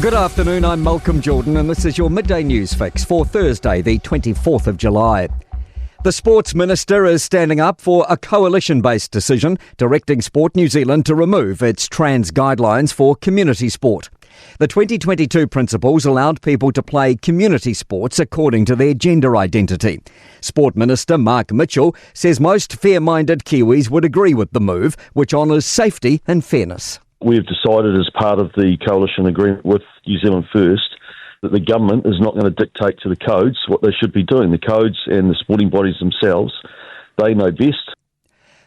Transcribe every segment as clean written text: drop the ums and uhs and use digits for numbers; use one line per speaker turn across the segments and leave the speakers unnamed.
Good afternoon, I'm Malcolm Jordan and this is your Midday News Fix for Thursday, the 24th of July. The Sports Minister is standing up for a coalition-based decision directing Sport New Zealand to remove its trans guidelines for community sport. The 2022 principles allowed people to play community sports according to their gender identity. Sport Minister Mark Mitchell says most fair-minded Kiwis would agree with the move, which honours safety and fairness.
We've decided as part of the coalition agreement with New Zealand First that the government is not going to dictate to the codes what they should be doing. The codes and the sporting bodies themselves, they know best.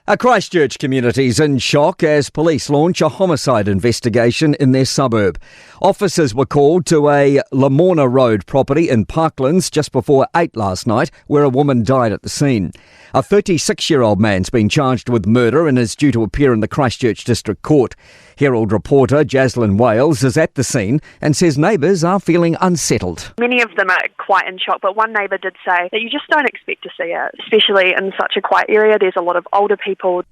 A Christchurch community's in shock as police launch a homicide investigation in their suburb. Officers were called to a Lamorna Road property in Parklands just before 8 last night, where a woman died at the scene. A 36-year-old man's been charged with murder and is due to appear in the Christchurch District Court. Herald reporter Jaslyn Wales is at the scene and says neighbours are feeling unsettled.
Many of them are quite in shock, but one neighbour did say that you just don't expect to see it, especially in such a quiet area. There's a lot of older people.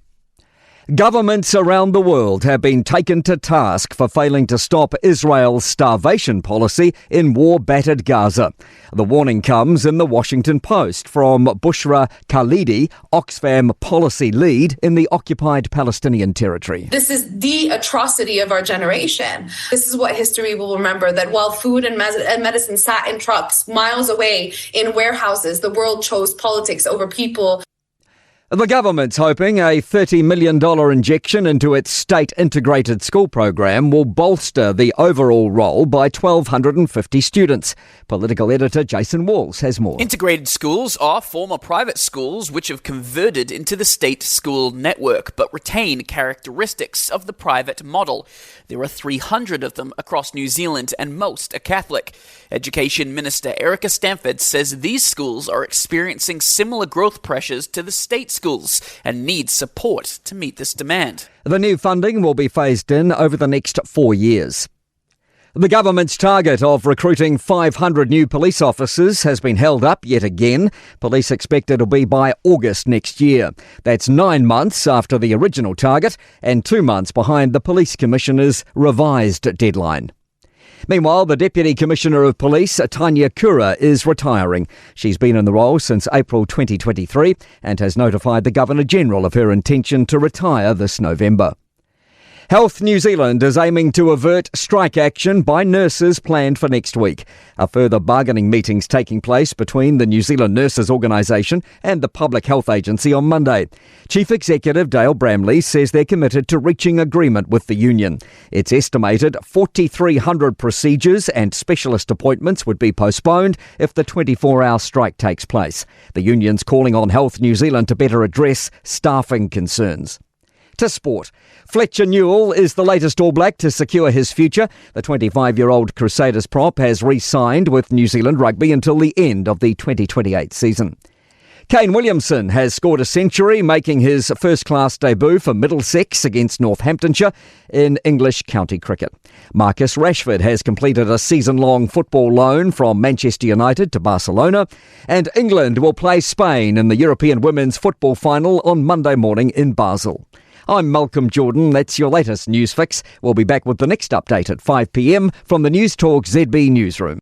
Governments around the world have been taken to task for failing to stop Israel's starvation policy in war-battered Gaza. The warning comes in the Washington Post from Bushra Khalidi, Oxfam policy lead in the occupied Palestinian territory.
This is the atrocity of our generation. This is what history will remember, that while food and medicine sat in trucks miles away in warehouses, the world chose politics over people.
The government's hoping a $30 million injection into its state integrated school program will bolster the overall roll by 1,250 students. Political editor Jason Walls has more.
Integrated schools are former private schools which have converted into the state school network but retain characteristics of the private model. There are 300 of them across New Zealand and most are Catholic. Education Minister Erica Stanford says these schools are experiencing similar growth pressures to the state schools and need support to meet this demand.
The new funding will be phased in over the next 4 years. The government's target of recruiting 500 new police officers has been held up yet again. Police expect it'll be by August next year. That's 9 months after the original target and 2 months behind the Police Commissioner's revised deadline. Meanwhile, the Deputy Commissioner of Police, Tanya Kura, is retiring. She's been in the role since April 2023 and has notified the Governor-General of her intention to retire this November. Health New Zealand is aiming to avert strike action by nurses planned for next week. A further bargaining meeting's taking place between the New Zealand Nurses Organisation and the Public Health Agency on Monday. Chief Executive Dale Bramley says they're committed to reaching agreement with the union. It's estimated 4,300 procedures and specialist appointments would be postponed if the 24-hour strike takes place. The union's calling on Health New Zealand to better address staffing concerns. To sport. Fletcher Newell is the latest All Black to secure his future. The 25-year-old Crusaders prop has re-signed with New Zealand Rugby until the end of the 2028 season. Kane Williamson has scored a century, making his first-class debut for Middlesex against Northamptonshire in English county cricket. Marcus Rashford has completed a season-long football loan from Manchester United to Barcelona, and England will play Spain in the European Women's Football Final on Monday morning in Basel. I'm Malcolm Jordan. That's your latest news fix. We'll be back with the next update at 5 p.m. from the Newstalk ZB newsroom.